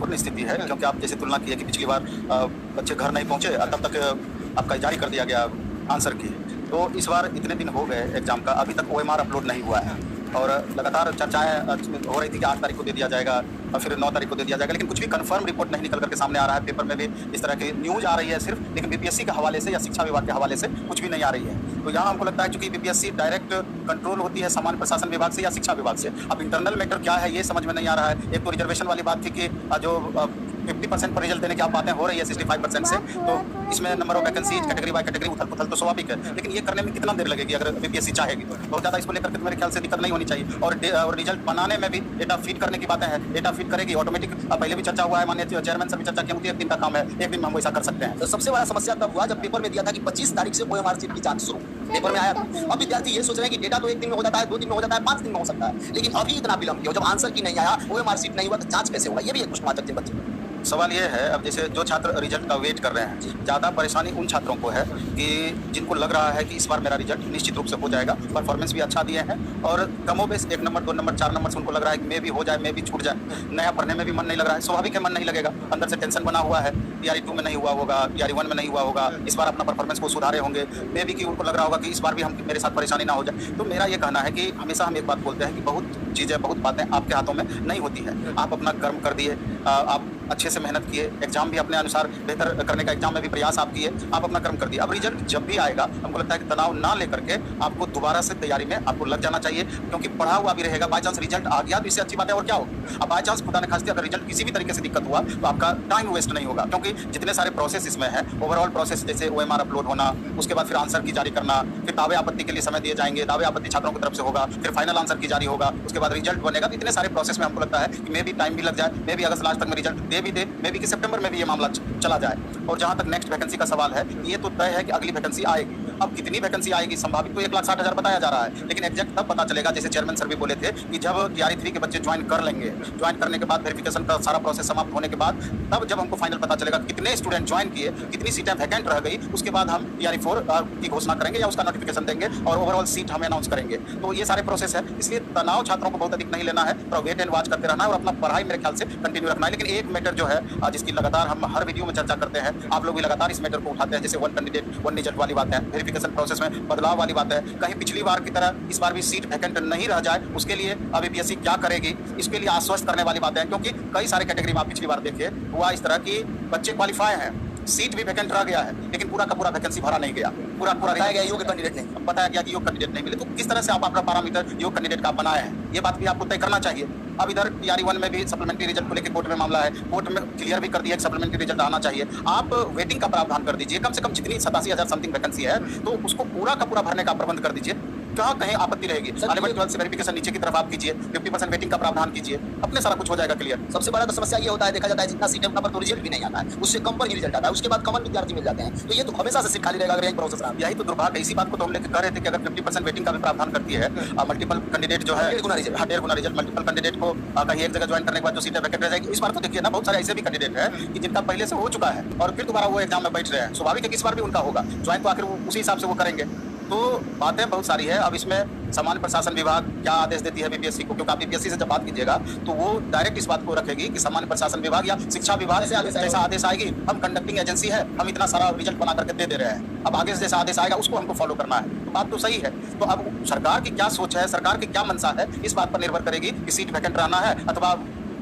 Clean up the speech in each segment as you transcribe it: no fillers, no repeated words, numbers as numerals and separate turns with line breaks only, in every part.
दुर्भाग्यपूर्ण स्थिति है, क्योंकि आप जैसे तुलना की है कि पिछली बार बच्चे घर नहीं पहुँचे तब तक आपका जारी कर दिया गया आंसर की। तो इस बार इतने दिन हो गए एग्ज़ाम का, अभी तक ओएमआर अपलोड नहीं हुआ है और लगातार चर्चाएँ हो रही थी कि 8 तारीख को दे दिया जाएगा और फिर 9 तारीख को दे दिया जाएगा, लेकिन कुछ भी कंफर्म रिपोर्ट नहीं निकल कर के सामने आ रहा है। पेपर में भी इस तरह की न्यूज़ आ रही है सिर्फ, लेकिन बीपीएससी के हवाले से या शिक्षा विभाग के हवाले से कुछ भी नहीं आ रही है। तो यहाँ हमको लगता है चूँकि बीपीएससी डायरेक्ट कंट्रोल होती है सामान्य प्रशासन विभाग से या शिक्षा विभाग से। अब इंटरनल मैटर क्या है ये समझ में नहीं आ रहा है। एक तो रिजर्वेशन वाली बात थी कि जो 50% पर रिजल्ट देने की आप बातें हो रही है 65% से, तो इसमें number of vacancies category by category उथल पुथल तो स्वाभाविक है, लेकिन ये करने में कितना देर लगेगी अगर बीपीएससी चाहेगी तो। बहुत ज़्यादा इसको लेकर के मेरे ख्याल से दिक्कत नहीं होनी चाहिए। और रिजल्ट बनाने में भी डेटा फीड करने की बातें हैं, डेटा फीड करेगी ऑटोमेटिक। पहले भी चर्चा हुआ है, माननीय चेयरमैन से भी चर्चा की होती है, 1 दिन का काम है, 1 दिन में हम वैसा कर सकते हैं।
तो सबसे बड़ा समस्या तब हुआ जब पेपर में दिया था कि 25 तारीख से ओएमआर शीट की जांच शुरू, पेपर में आया था। अब विद्यार्थी ये सोच रहे हैं कि डेटा तो 1 दिन में हो जाता है, 2 दिन में हो जाता है, 5 दिन में हो सकता है, लेकिन अभी इतना विलंब क्यों? जब आंसर की नहीं आया, ओएमआर शीट नहीं हुआ तो जांच कैसे होगा? ये भी एक प्रश्नवाचक चिन्ह बच्चे।
सवाल ये है, अब जैसे जो छात्र रिजल्ट का वेट कर रहे हैं, ज़्यादा परेशानी उन छात्रों को है कि जिनको लग रहा है कि इस बार मेरा रिजल्ट निश्चित रूप से हो जाएगा, परफॉर्मेंस भी अच्छा दिए हैं और कमोबेश 1 नंबर 2 नंबर 4 नंबर से उनको लग रहा है कि मे भी हो जाए, मे भी छूट जाए। नया पढ़ने में भी मन नहीं लग रहा है, स्वाभाविक है मन नहीं लगेगा, अंदर से टेंशन बना हुआ है। तैयारी 2 में नहीं हुआ होगा, तैयारी 1 में नहीं हुआ होगा, इस बार अपना परफॉर्मेंस को सुधारे होंगे, मे भी कि उनको लग रहा होगा कि इस बार भी हम मेरे साथ परेशानी ना हो जाए। तो मेरा ये कहना है कि हमेशा हम एक बात बोलते हैं कि बहुत चीज़ें, बहुत बातें आपके हाथों में नहीं होती है। आप अपना कर्म कर दिए, आप अच्छे से मेहनत किए, एग्जाम भी अपने अनुसार बेहतर करने का एग्जाम में भी प्रयास आप किए, आप अपना कर्म कर दिए। अब रिजल्ट जब भी आएगा हमको लगता है कि तनाव ना लेकर के आपको दोबारा से तैयारी में आपको लग जाना चाहिए, क्योंकि पढ़ा हुआ भी रहेगा। बाई चांस रिजल्ट आ गया तो इससे अच्छी बात है और क्या होगा। अब बाई चांस खुदा न खास्ते अगर रिजल्ट किसी भी तरीके से दिक्कत हुआ तो आपका टाइम वेस्ट नहीं होगा, क्योंकि जितने सारे प्रोसेस इसमें है, ओवरऑल प्रोसेस जैसे ओएमआर अपलोड होना, उसके बाद फिर आंसर की जारी करना, फिर दावे आपत्ति के लिए समय दिए जाएंगे, दावे आपत्ति छात्रों की तरफ से होगा, फिर फाइनल आंसर की जारी होगा, उसके बाद रिजल्ट बनेगा। तो इतने सारे प्रोसेस में हमको लगता है कि मे भी टाइम भी लग जाए, मे भी अगस्त लास्ट तक में रिजल्ट दे भी दे, मे भी कि सितंबर में भी ये मामला चला जाए। और जहां तक नेक्स्ट वैकेंसी का सवाल है, ये तो तय है कि अगली वैकेंसी आएगी। अब कितनी वैकेंसी आएगी संभावित तो 1,60,000 बताया जा रहा है, लेकिन एग्जैक्ट तब पता चलेगा, जैसे चेयरमैन सर भी बोले थे कि जब तैयारी 3 के बच्चे ज्वाइन कर लेंगे, ज्वाइन करने के बाद वेरिफिकेशन का सारा प्रोसेस समाप्त होने के बाद तब जब हमको फाइनल पता चलेगा कितने स्टूडेंट ज्वाइन किए, कितनी सीटें वैकेंट रह गई, उसके बाद हम तैयारी 4 की घोषणा करेंगे या उसका नोटिफिकेशन देंगे और ओवरऑल सीट हम अनाउंस करेंगे। तो ये सारे प्रोसेस है, इसलिए तनाव छात्रों को बहुत अधिक नहीं लेना है, थोड़ा वेट एंड वॉच करते रहना है और अपना पढ़ाई मेरे ख्याल से कंटिन्यू रखना है। लेकिन एक मैटर जो है जिसकी लगातार हम हर वीडियो में चर्चा करते हैं, आप लोग भी लगातार इस मैटर को उठाते हैं, जैसे 1 कैंडिडेट 1 रिजल्ट वाली बात है, वेरिफिकेशन प्रोसेस में बदलाव वाली बात है। कहीं पिछली बार की तरह इस बार भी सीट वैकेंट नहीं रह जाए, उसके लिए अब बीपीएससी क्या करेगी, इसके लिए आश्वस्त करने वाली बातें हैं। क्योंकि कई सारे कैटेगरी में आप पिछली बार देखिए हुआ इस तरह की बच्चे क्वालिफाई हैं, सीट भी वैकेंट रह गया है, लेकिन पूरा का पूरा वैकेंसी भरा नहीं गया, पूरा बताया गया योग्य कैंडिडेट नहीं, बताया गया कि योग्य कैंडिडेट नहीं मिले। तो किस तरह से आप अपना पैरामीटर योग्य कैंडिडेट का बनाए हैं, ये बात भी आपको तय करना चाहिए। अब इधर तैयारी 1 में भी सप्लीमेंट्री रिजल्ट को लेकर कोर्ट में मामला है, कोर्ट में क्लियर भी कर दिया कि सप्लीमेंट्री रिजल्ट आना चाहिए। आप वेटिंग का प्रावधान कर दीजिए, कम से कम जितनी 87,000 समथिंग वैकेंसी है तो उसको पूरा का पूरा भरने का प्रबंध कर दीजिए। कहाँ कहीं आपत्ति रहेगी, 11-12 से वेरिफिकेशन नीचे की तरफ आप कीजिए, 50% वेटिंग का प्रावधान कीजिए, अपने सारा कुछ हो जाएगा क्लियर।
सबसे बड़ा तो समस्या ये होता है, देखा जाता है जितना सीटें उतना पर तो रिजल्ट भी नहीं आता है, उससे कम पर ही रिजल्ट आता है, उसके बाद कॉमन विद्यार्थी मिल जाते हैं। तो ये तो हमेशा से सीट खाली रहेगा अगर यही प्रोसेस रहा।
यही तो दुर्भाग्य, इसी बात को तो हम लेकर कह रहे थे कि अगर 50% वेटिंग का भी प्रावधान करती है, मल्टीपल कैंडिडेट जो है 1.5 गुना रिजल्ट, मल्टीपल कैंडिडेट को कहीं एक जगह ज्वाइन करने के बाद जो सीटें वैकेंट रह जाएगी। इस बार तो देखिए ना, बहुत सारे ऐसे भी कैंडिडेट हैं कि जिनका पहले से हो चुका है और फिर दोबारा वो एग्जाम में बैठ रहे हैं। स्वाभाविक है कि इस बार भी उनका होगा ज्वाइन, तो आखिर उसी हिसाब से वो करेंगे। तो बातें बहुत सारी है। अब इसमें सामान्य प्रशासन विभाग क्या आदेश देती है बीपीएससी को, क्योंकि आप बीपीएससी से जब बात कीजिएगा तो वो डायरेक्ट इस बात को रखेगी कि सामान्य प्रशासन विभाग या शिक्षा विभाग से जैसा आदेश आएगी, हम कंडक्टिंग एजेंसी है, हम इतना सारा रिजल्ट बना करके दे रहे हैं, अब आगे से जैसा आदेश आएगा उसको हमको फॉलो करना है। तो बात तो सही है। तो अब सरकार की क्या सोच है, सरकार की क्या मंशा है, इस बात पर निर्भर करेगी कि सीट वैकेंट रहना है अथवा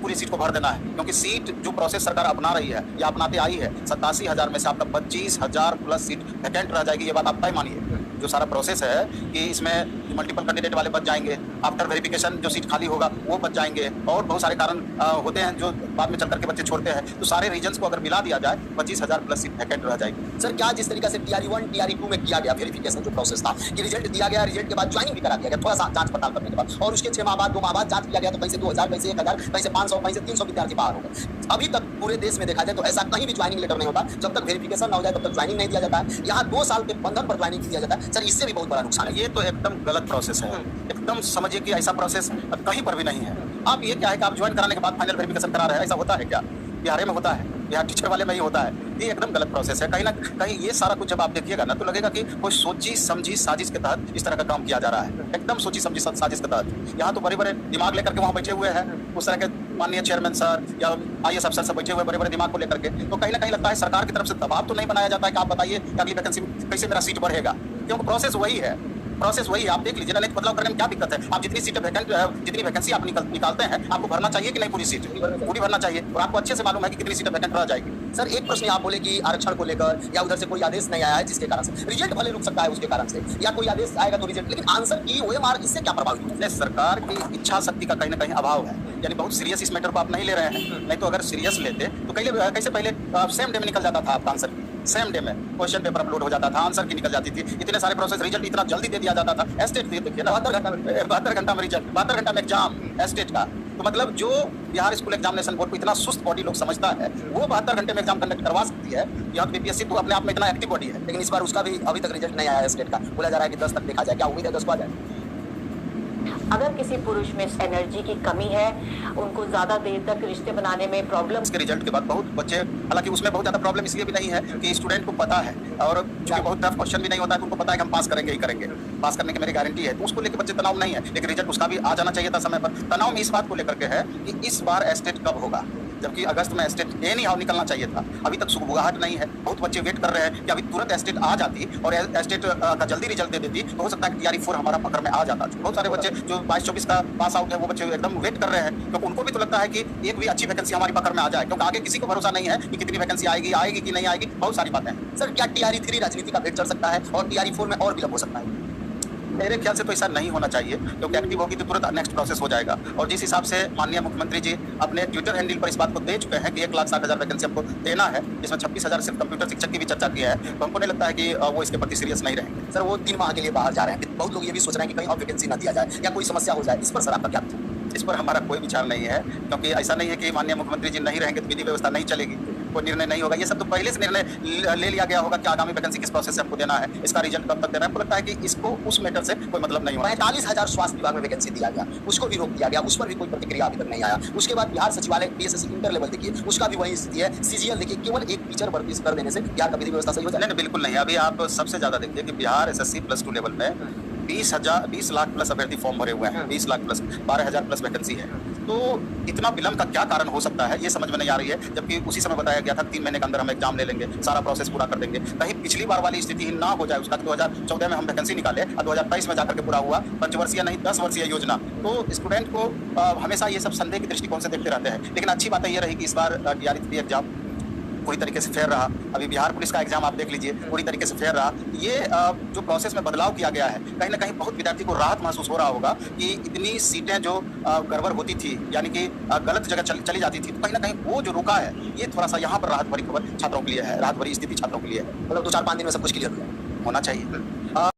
पूरी सीट को भर देना है। क्योंकि सीट जो प्रोसेस सरकार अपना रही है या अपनाते आई है, 87,000 में से आपका 25,000 प्लस सीट वैकेंट रह जाएगी, ये बात आप तय मानिए। जो सारा प्रोसेस है कि इसमें मल्टीपल कैंडिडेट वाले बच जाएंगे, आफ्टर वेरिफिकेशन जो सीट खाली होगा वो बच जाएंगे, और बहुत सारे कारण होते हैं जो बाद में चल करके बच्चे छोड़ते हैं। तो सारे रीजन्स को अगर मिला दिया जाए 25,000 प्लस सीट वैकेंट रह जाएगी।
सर क्या जिस तरीके से तैयारी 1 तैयारी 2 में किया गया वेरिफिकेशन जो प्रोसेस था कि रिजल्ट दिया गया, रिजल्ट के बाद ज्वाइनिंग भी करा दिया गया, थोड़ा सा जांच पड़ताल करने के बाद, और उसके 6 माह बाद 2 माह बाद जांच किया गया तो कहीं से 2,000, कहीं से 1,000, कहीं से 500, कहीं से 300 विद्यार्थी बाहर हो गए। अभी तक पूरे देश में देखा जाए तो ऐसा कहीं भी ज्वाइनिंग लेटर नहीं होता, जब तक वेरिफिकेशन ना हो जाए तब तक ज्वाइनिंग नहीं दिया जाता है। यहाँ 2 साल के बंधन पर ज्वाइनिंग दिया जाता है। सर इससे भी बहुत बड़ा नुकसान है।
ये तो एकदम गलत प्रोसेस है, एकदम समझिए कि ऐसा प्रोसेस कहीं पर भी नहीं है। आप ये क्या है कि आप ज्वाइन कराने के बाद फाइनल वेरिफिकेशन करा रहे हैं, ऐसा होता है क्या? बिहार में होता है, बिहार टीचर वाले में ही होता है। ये एकदम गलत प्रोसेस है। कहीं ना कहीं ये सारा कुछ जब आप देखिएगा ना तो लगेगा कि कोई सोची समझी साजिश के तहत इस तरह का काम किया जा रहा है, एकदम सोची समझी साजिश के तहत। यहाँ तो बड़े बड़े दिमाग लेकर के वहाँ बैठे हुए हैं, उस तरह के माननीय चेयरमैन सर या आईएएस अफसर सब बैठे हुए बड़े बड़े दिमाग को लेकर के, तो कहीं ना कहीं लगता है सरकार की तरफ से दबाव तो नहीं बनाया जाता है कि आप बताइए कि अगली वैकेंसी में कैसे मेरा सीट बढ़ेगा, क्योंकि प्रोसेस वही है। प्रोसेस वही है, आप देख लीजिए ना, नहीं तो बदलाव करने में क्या दिक्कत है। आप जितनी सीटें वैकेंट, जितनी वैकेंसी आप निकालते हैं, आपको भरना चाहिए कि नहीं पूरी सीट? पूरी भरना चाहिए, और आपको अच्छे से मालूम है कि कितनी सीटें वैकेंट रह जाएगी।
सर एक प्रश्न आप बोले कि आरक्षण को लेकर या उधर से कोई आदेश नहीं आया है जिसके कारण से रिजल्ट भले रुक सकता है उसके कारण से, या कोई आदेश आएगा तो रिजल्ट, लेकिन आंसर की ओएमआर इससे क्या प्रभावित होगा?
नहीं, सरकार की इच्छा शक्ति का कहीं ना कहीं अभाव है, यानी बहुत सीरियस इस मैटर को आप नहीं ले रहे हैं। नहीं तो अगर सीरियस लेते तो कैसे पहले सेम डे में निकल जाता था आपका आंसर, सेम डे में क्वेश्चन पेपर अपलोड हो जाता था, आंसर की निकल जाती थी, इतने सारे प्रोसेस, रिजल्ट इतना जल्दी दे दिया जाता था। एस्टेट देखिए ना, 72 घंटा में रिजल्ट, 72 घंटा में एग्जाम एस्टेट का। तो मतलब जो बिहार स्कूल एग्जामिनेशन बोर्ड को इतना सुस्त बॉडी लोग समझता है, वो 72 घंटे में एग्जाम कंडक्ट करवा सकती है। यहाँ बीपीएससी तो अपने आप में इतना एक्टिव बॉडी है,
लेकिन इस बार उसका भी अभी तक रिजल्ट नहीं आया है स्टेट का। बोला जा रहा है कि 10 तक देखा जाए, क्या उम्मीद है 10 को आ जाए?
अगर किसी पुरुष में एनर्जी की कमी है, उनको ज्यादा देर तक रिश्ते बनाने में प्रॉब्लम,
इसके रिजल्ट के बाद बहुत बच्चे, हालांकि उसमें बहुत ज्यादा प्रॉब्लम इसलिए भी नहीं है कि स्टूडेंट को पता है, और चूंकि बहुत टफ क्वेश्चन भी नहीं होता है, तो उनको पता है कि हम पास करेंगे ही करेंगे, पास करने की मेरी गारंटी है, तो उसको लेकर बच्चे तनाव नहीं है। लेकिन रिजल्ट उसका भी आ जाना चाहिए था समय पर। तनाव में इस बात को लेकर के है कि इस बार एस्टेट कब होगा, जबकि अगस्त में एस्टेट एनी हाउ निकलना चाहिए था। अभी तक सुगबुगाहट नहीं है, बहुत बच्चे वेट कर रहे हैं कि अभी तुरंत एस्टेट आ जाती और एस्टेट का जल्दी रिजल्ट दे देती, तो हो सकता है कि टीआरई 4 हमारा पकड़ में आ जाता। बहुत सारे बच्चे जो 22-24 का पास आउट है, वो बच्चे एकदम वेट कर रहे हैं, क्योंकि उनको भी तो लगता है कि एक भी अच्छी वैकेंसी हमारी पकड़ में आ जाए, क्योंकि आगे किसी को भरोसा नहीं है कि कितनी वैकेंसी आएगी कि नहीं आएगी, बहुत सारी बातें हैं।
सर क्या टीआरई 3 राजनीति का भेद चढ़ सकता है और टीआरई 4 में और विलंब हो सकता है?
मेरे ख्याल से तो ऐसा नहीं होना चाहिए, क्योंकि एक्टिव होगी तो तुरंत नेक्स्ट प्रोसेस हो जाएगा। और जिस हिसाब से माननीय मुख्यमंत्री जी अपने ट्विटर हैंडल पर इस बात को दे चुके हैं कि 1,60,000 वैकेंसी हमको देना है, जिसमें 26,000 सिर्फ कंप्यूटर शिक्षक की भी चर्चा की है, तो हमको नहीं लगता है कि वो इसके प्रति सीरियस नहीं रहेंगे।
सर वो 3 माह के लिए बाहर जा रहे हैं, बहुत लोग ये भी सोच रहे हैं कि कहीं और वैकेंसी ना दिया जाए या कोई समस्या हो जाए, इस पर सर आपका क्या?
इस पर हमारा कोई विचार नहीं है, क्योंकि ऐसा नहीं है कि माननीय मुख्यमंत्री जी नहीं रहेंगे तो विधि व्यवस्था नहीं चलेगी, कोई निर्णय नहीं होगा। ये सब तो पहले से निर्णय ले लिया गया होगा कि आगामी वैकेंसी किस प्रोसेस से हमको देना है, इसका रिजल्ट कब तक देना है। हमको लगता है कि इसको उस मैटर से कोई मतलब नहीं होगा।
45,000 स्वास्थ्य विभाग में वैकेंसी दिया गया, उसको भी रोक दिया गया, उस पर भी कोई प्रतिक्रिया अभी तक नहीं आया। उसके बाद बिहार सचिवालय बीएसएससी इंटर लेवल देखिए, उसका भी वही स्थिति है। सीजीएल देखिए, केवल एक टीचर भर्ती कर देने से बिहार का विधि व्यवस्था सही हो जाए?
नहीं, बिल्कुल नहीं। अभी आप सबसे ज्यादा देखिए कि बिहार एसएससी +2 लेवल में 20 लाख प्लस अभ्यर्थी फॉर्म भरे हुए हैं, 20 लाख प्लस, 12,000 प्लस वैकेंसी है। तो इतना विलंब का क्या कारण हो सकता है, ये समझ में नहीं आ रही है, जबकि उसी समय बताया गया था 3 महीने के अंदर हम एग्जाम ले लेंगे, सारा प्रोसेस पूरा कर देंगे। कहीं पिछली बार वाली स्थिति ना हो जाए, उसका 2014 में हम वैकेंसी निकाले और 2023 में जाकर के पूरा हुआ। पंचवर्षीय नहीं 10 वर्षीय योजना, तो स्टूडेंट को हमेशा ये सब संदेह के दृष्टिकोण से देखते रहते हैं। लेकिन अच्छी बात यह रही कि इस बार टीआरई 3 एग्जाम पूरी तरीके से फेयर रहा। अभी बिहार पुलिस का एग्जाम आप देख लीजिए, पूरी तरीके से फेयर रहा। ये जो प्रोसेस में बदलाव किया गया है, कहीं ना कहीं बहुत विद्यार्थी को राहत महसूस हो रहा होगा कि इतनी सीटें जो गड़बड़ होती थी, यानी कि गलत जगह चली जाती थी, तो कहीं ना कहीं वो जो रुका है, ये थोड़ा सा यहाँ पर राहत भरी खबर छात्रों के लिए है, राहत भरी स्थिति छात्रों के लिए है।
मतलब 2-4-5 दिन में सब कुछ क्लियर
होना चाहिए।